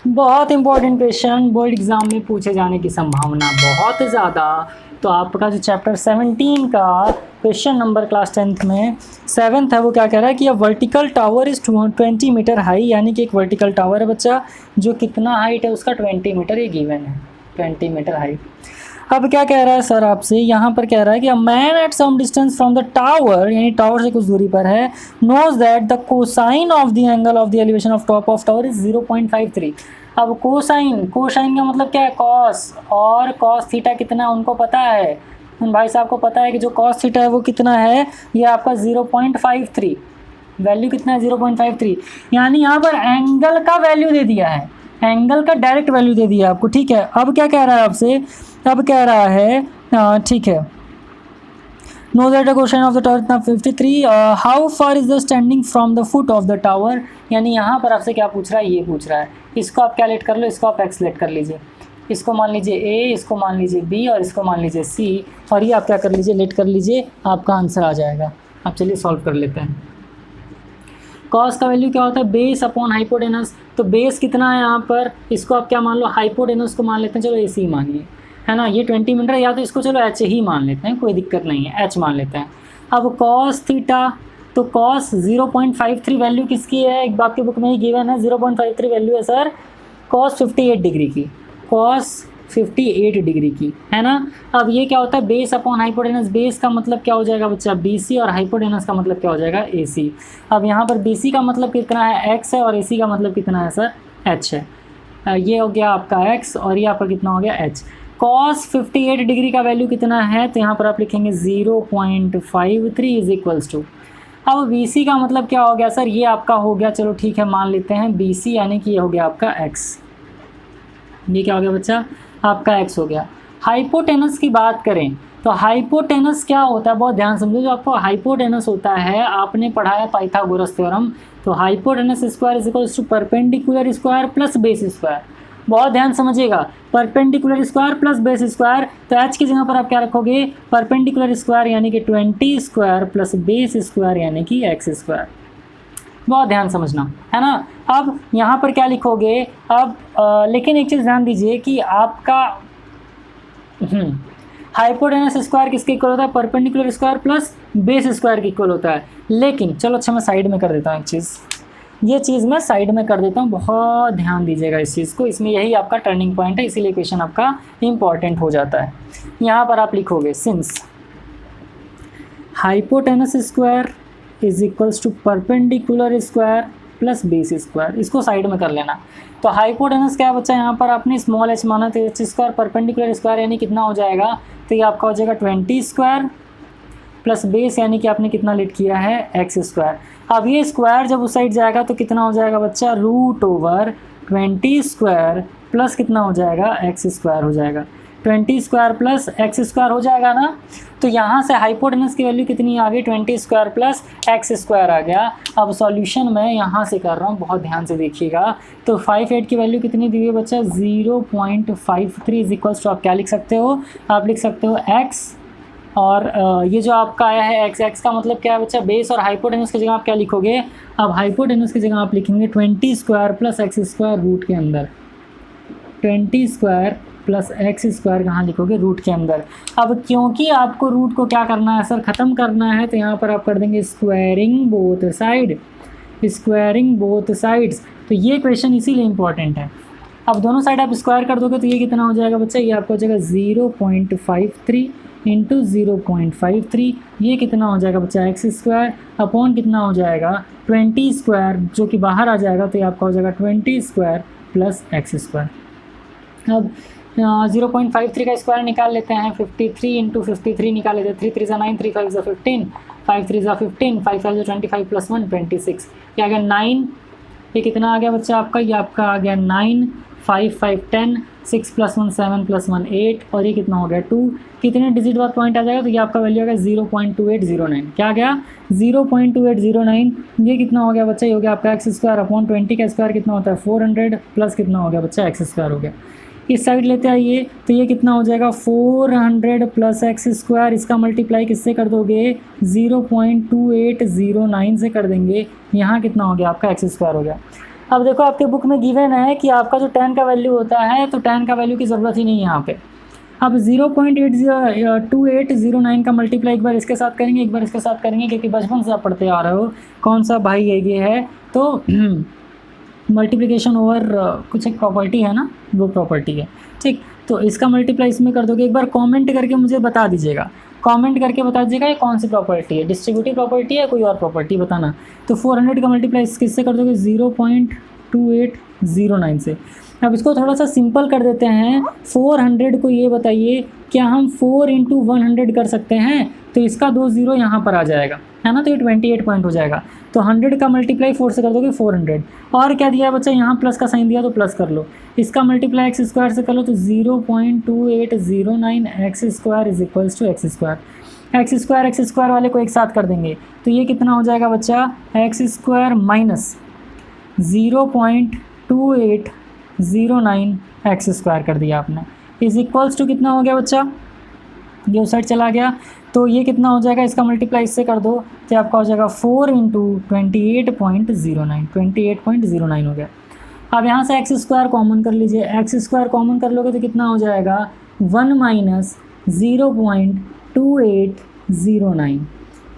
बहुत important question, board exam में पूछे जाने की संभावना बहुत ज़्यादा। तो आपका जो चैप्टर 17 का क्वेश्चन नंबर क्लास 10th में 7th है, वो क्या कह रहा है कि vertical tower is 20 metre high, यानी कि एक वर्टिकल टावर है बच्चा जो कितना हाइट है उसका 20 मीटर, ये गिवन है 20 मीटर हाइट। अब क्या कह रहा है सर आपसे, यहाँ पर कह रहा है कि a man at some distance from the tower, यानी टावर से कुछ दूरी पर है, knows that the cosine of the angle of the elevation of top of tower is 0.53। अब कोसाइन का मतलब क्या है, कॉस, और कॉस थीटा कितना है उनको पता है, उन भाई साहब को पता है कि जो कॉस थीटा है वो कितना है, ये आपका 0.53, वैल्यू कितना है 0.53, यानी यहाँ पर एंगल का वैल्यू दे दिया है, एंगल का डायरेक्ट वैल्यू दे दिया आपको। ठीक है, अब क्या कह रहा है आपसे, अब कह रहा है ठीक है, know that the question of the tower इतना 53, how far is the standing from the foot of the tower, यानी यहाँ पर आपसे क्या पूछ रहा है, ये पूछ रहा है, इसको आप क्या लेट कर लो, इसको आप एक्स लेट कर लीजिए, इसको मान लीजिए ए, इसको मान लीजिए बी, और इसको मान लीजिए सी, और ये आप क्या कर लीजिए, लेट कर लीजिए, आपका आंसर आ जाएगा। आप चलिए सॉल्व कर लेते हैं। कॉस का वैल्यू क्या होता है, बेस अपॉन हाइपोटेनस, तो बेस कितना है यहाँ पर, इसको आप क्या मान लो, हाइपोटेनस को मान लेते हैं, चलो ए सी मानिए, है ना, ये 20 मीटर, या तो इसको चलो एच ही मान लेते हैं, कोई दिक्कत नहीं है, एच मान लेते हैं। अब कॉस थीटा, तो कॉस 0.53 वैल्यू किसकी है, एक बाप के बुक में ही गिवन है, 0.53 वैल्यू है सर कॉस 58 डिग्री की, कॉस 58 डिग्री की, है ना। अब ये क्या होता है, बेस अपॉन हाइपोटेनस, बेस का मतलब क्या हो जाएगा बच्चा BC, और हाइपोटेनस का मतलब क्या हो जाएगा AC। अब यहाँ पर BC का मतलब कितना है x है, और AC का मतलब कितना है सर h है। ये हो गया आपका x, और ये आपका कितना हो गया h। कॉस 58 डिग्री का वैल्यू कितना है, तो यहाँ पर आप लिखेंगे 0.53 इज इक्वल्स टू, अब BC का मतलब क्या हो गया सर, ये आपका हो गया, चलो ठीक है मान लेते हैं BC, यानी कि ये हो गया आपका x, ये क्या हो गया बच्चा, आपका x हो गया। हाइपोटेनस की बात करें तो हाइपोटेनस क्या होता है, बहुत ध्यान समझो, जो आपको हाइपोटेनस होता है, आपने पढ़ा है पाइथागोरस थ्योरम, तो hypotenuse square is equals to perpendicular square plus base square, बहुत ध्यान समझिएगा, perpendicular square plus base square, तो h की जगह पर आप क्या रखोगे, परपेंडिकुलर स्क्वायर यानी कि 20 स्क्वायर प्लस बेस स्क्वायर यानी कि x स्क्वायर, बहुत ध्यान समझना, है ना। अब यहाँ पर क्या लिखोगे, अब लेकिन एक चीज़ ध्यान दीजिए कि आपका हाइपोटेनस स्क्वायर किसके इक्वल होता है, perpendicular square plus base square के इक्वल होता है, लेकिन चलो अच्छा मैं साइड में कर देता हूँ एक चीज़, ये चीज़ मैं साइड में कर देता हूँ, बहुत ध्यान दीजिएगा इस चीज़ को, इसमें यही आपका टर्निंग पॉइंट है, इसीलिए क्वेश्चन आपका इम्पॉर्टेंट हो जाता है। यहाँ पर आप लिखोगे since hypotenuse square is equals to perpendicular square plus base square, इसको साइड में कर लेना। तो हाइपोटेनस क्या बच्चा, यहाँ पर आपने स्मॉल h माना, तो h स्क्वायर परपेंडिकुलर स्क्वायर यानी कितना हो जाएगा, तो ये आपका हो जाएगा 20 स्क्वायर प्लस बेस यानी कि आपने कितना लेट किया है x स्क्वायर। अब ये स्क्वायर जब उस साइड जाएगा तो कितना हो जाएगा बच्चा, √20 स्क्वायर प्लस कितना हो जाएगा, x स्क्वायर हो जाएगा, 20 स्क्वायर प्लस x स्क्वायर हो जाएगा ना। तो यहाँ से हाइपोटेनस की वैल्यू कितनी आ गई, 20 स्क्वायर प्लस x स्क्वायर आ गया। अब सॉल्यूशन मैं यहाँ से कर रहा हूँ, बहुत ध्यान से देखिएगा। तो 58 की वैल्यू कितनी दी हुई है बच्चा, 0.53 इज इक्वल्स टू, आप क्या लिख सकते हो, आप लिख सकते हो x, और ये जो आपका आया है x का मतलब क्या है बच्चा, बेस, और हाइपोटेनस की जगह आप क्या लिखोगे, अब हाइपोटेनस की जगह आप लिखेंगे 20 square plus x square root के अंदर, 20 स्क्वायर प्लस x स्क्वायर कहाँ लिखोगे, रूट के अंदर। अब क्योंकि आपको रूट को क्या करना है सर, ख़त्म करना है, तो यहाँ पर आप कर देंगे squaring both side, squaring both sides. तो ये क्वेश्चन इसीलिए इम्पॉर्टेंट है। अब दोनों साइड आप स्क्वायर कर दोगे तो ये कितना हो जाएगा बच्चा, ये आपका हो जाएगा 0.53 इंटू 0.53, ये कितना हो जाएगा बच्चा, x स्क्वायर अपॉन कितना हो जाएगा 20 स्क्वायर, जो कि बाहर आ जाएगा, तो ये आपका हो जाएगा 20 स्क्वायर प्लस x स्क्वायर। अब 0.53 का स्क्वायर निकाल लेते हैं, 53 इंटू 53 निकाल लेते हैं, 3 3 9, 3 5 15, 5 3 15, 5 5 25 प्लस 1 26, ये आ गया 9, ये कितना आ गया बच्चा आपका, ये आपका आ गया 9, 5 5 10, 6 प्लस 1 7 प्लस 1 8, और ये कितना हो गया 2, कितने डिजिट बाद पॉइंट आ जाएगा, तो ये आपका वैल्यू आ गया 0.2809, क्या आ गया 0.2809, ये कितना हो गया बच्चा, ये हो गया आपका x स्क्वायर अपॉन 20 का स्क्वायर कितना होता है 400, प्लस कितना हो गया बच्चा x स्क्वायर हो गया। इस साइड लेते आइए तो ये कितना हो जाएगा 400 प्लस एक्स स्क्वायर, इसका मल्टीप्लाई किससे कर दोगे 0.2809 से कर देंगे, यहाँ कितना हो गया आपका एक्स स्क्वायर हो गया। अब देखो आपके बुक में गिवन है कि आपका जो tan का वैल्यू होता है तो tan का वैल्यू की ज़रूरत ही नहीं है यहाँ पे। अब 0.2809 का मल्टीप्लाई एक बार इसके साथ करेंगे एक बार इसके साथ करेंगे, क्योंकि बचपन से आप पढ़ते आ रहे हो कौन सा भाई ये है तो मल्टीप्लिकेशन ओवर कुछ एक प्रॉपर्टी है ना, वो प्रॉपर्टी है ठीक। तो इसका मल्टीप्लाई इसमें कर दोगे, एक बार कमेंट करके मुझे बता दीजिएगा, कमेंट करके बता दीजिएगा ये कौन सी प्रॉपर्टी है, डिस्ट्रीब्यूटिव प्रॉपर्टी है कोई और प्रॉपर्टी बताना। तो 400 का मल्टीप्लाई किससे कर दोगे 0.2809 से। अब इसको थोड़ा सा सिंपल कर देते हैं, 400 को ये बताइए क्या हम 4 × 100 कर सकते हैं, तो इसका 2 0 यहाँ पर आ जाएगा है ना, तो ये 28 पॉइंट हो जाएगा। तो 100 का मल्टीप्लाई 4 से कर दोगे 400, और क्या दिया बच्चा यहाँ प्लस का साइन दिया तो प्लस कर लो, इसका मल्टीप्लाई एक्स स्क्वायर से कर लो तो 0.2809 x square is equals to x square. X square वाले को एक साथ कर देंगे तो ये कितना हो जाएगा बच्चा x square minus 0.2809 x square कर दिया आपने, इज इक्वल्स टू कितना हो गया बच्चा, ये उस साइड चला गया तो ये कितना हो जाएगा, इसका मल्टीप्लाई इससे कर दो तो आपका हो जाएगा 4 × 28.09 हो गया। अब यहाँ से एक्स स्क्वायर कॉमन कर लीजिए, एक्स स्क्वायर कॉमन कर लोगे तो कितना हो जाएगा 1 माइनस 0.2809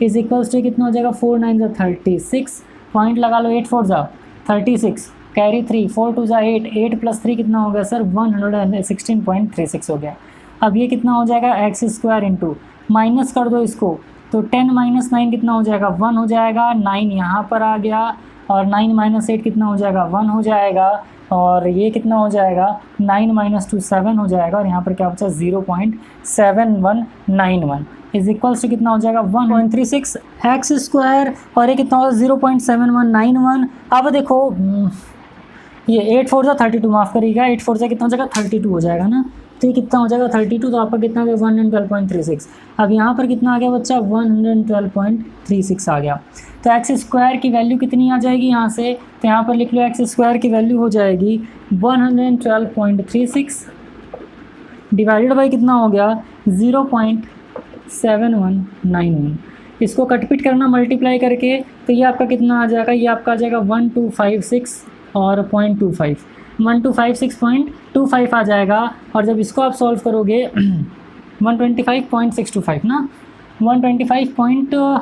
इज इक्वल्स टू कितना हो जाएगा 4 9 × 36, पॉइंट लगा लो 8 4 × 36, कैरी 3 4 2 × 8, 8 + 3 कितना हो गया सर 116.36 हो गया। अब ये कितना हो जाएगा एक्स स्क्वायर इंटू माइनस कर दो इसको तो 10 - 9 कितना हो जाएगा 1 हो जाएगा, 9 यहाँ पर आ गया और 9 - 8 कितना हो जाएगा 1 हो जाएगा, और ये कितना हो जाएगा 9 - 2 7 हो जाएगा, और यहाँ पर क्या बचा 0.7191 इज इक्वल्स टू कितना हो जाएगा 1.36 एक्स स्क्वायर, और ये कितना होगा 0.7191। अब देखो ये 8 4 × 32 माफ़ करिएगा, 8 4 से कितना हो जाएगा 32 हो जाएगा ना, तो ये कितना हो जाएगा 32, तो आपका कितना आ गया 112.36। अब यहाँ पर कितना आ गया बच्चा 112.36 आ गया। तो एक्स स्क्वायर की वैल्यू कितनी आ जाएगी यहाँ से, तो यहाँ पर लिख लो एक्स स्क्वायर की वैल्यू हो जाएगी 112.36 डिवाइडेड बाई कितना हो गया 0.7191। इसको कटपिट करना मल्टीप्लाई करके तो ये आपका कितना आ जाएगा, ये आपका आ जाएगा 1256 और 0.25 1256.25 आ जाएगा। और जब इसको आप सॉल्व करोगे 125.625 ना 125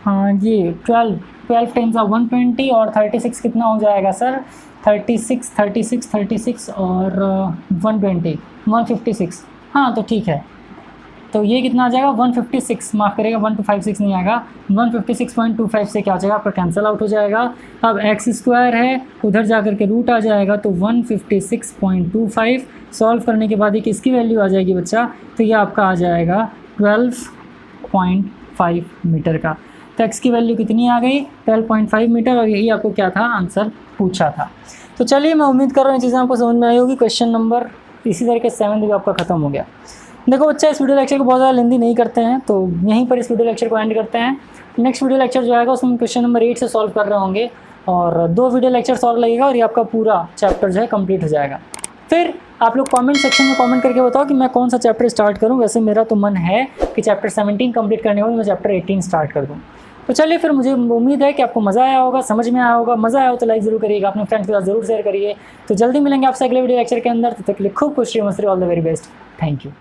हाँ ये 12 10 120 और 36 कितना हो जाएगा सर 36 और 120 156, हाँ तो ठीक है। तो ये कितना आ जाएगा 156, माफ़ करेगा 1256 नहीं आएगा 156.25 से क्या आ जाएगा आपका कैंसिल आउट हो जाएगा। अब एक्स स्क्वायर है उधर जा कर के रूट आ जाएगा तो 156.25 सॉल्व करने के बाद ये किसकी वैल्यू आ जाएगी बच्चा, तो ये आपका आ जाएगा 12.5 मीटर का। तो एक्स की वैल्यू कितनी आ गई 12.5 मीटर, और यही आपको क्या था आंसर पूछा था। तो चलिए मैं उम्मीद कर रहा हूँ ये चीज़ें आपको समझ में आई होगी। क्वेश्चन नंबर इसी तरीके 7 भी आपका ख़त्म हो गया। देखो बच्चा इस वीडियो लेक्चर को बहुत ज़्यादा लेंदी नहीं करते हैं, तो यहीं पर इस वीडियो लेक्चर को एंड करते हैं। नेक्स्ट वीडियो लेक्चर जो आएगा उसमें क्वेश्चन नंबर 8 से सॉल्व कर रहे होंगे, और 2 वीडियो लेक्चर सॉल्व लगेगा और ये आपका पूरा चैप्टर जो है कंप्लीट हो जाएगा। फिर आप लोग कमेंट सेक्शन में कमेंट करके बताओ कि मैं कौन सा चैप्टर स्टार्ट करूँ। वैसे मेरा तो मन है कि चैप्टर 17 कंप्लीट करने के बाद मैं चैप्टर 18 स्टार्ट कर दूँ। तो चलिए फिर मुझे उम्मीद है कि आपको मज़ा आया होगा, समझ में आया होगा। मज़ा आया हो तो लाइक ज़रूर करिएगा, अपने फ्रेंड्स के साथ ज़रूर शेयर करिए। तो जल्दी मिलेंगे आपसे अगले वीडियो लेक्चर के अंदर, तब तक के लिए खूब खुश रहिए, मस्त रहिए, all the very best, thank you.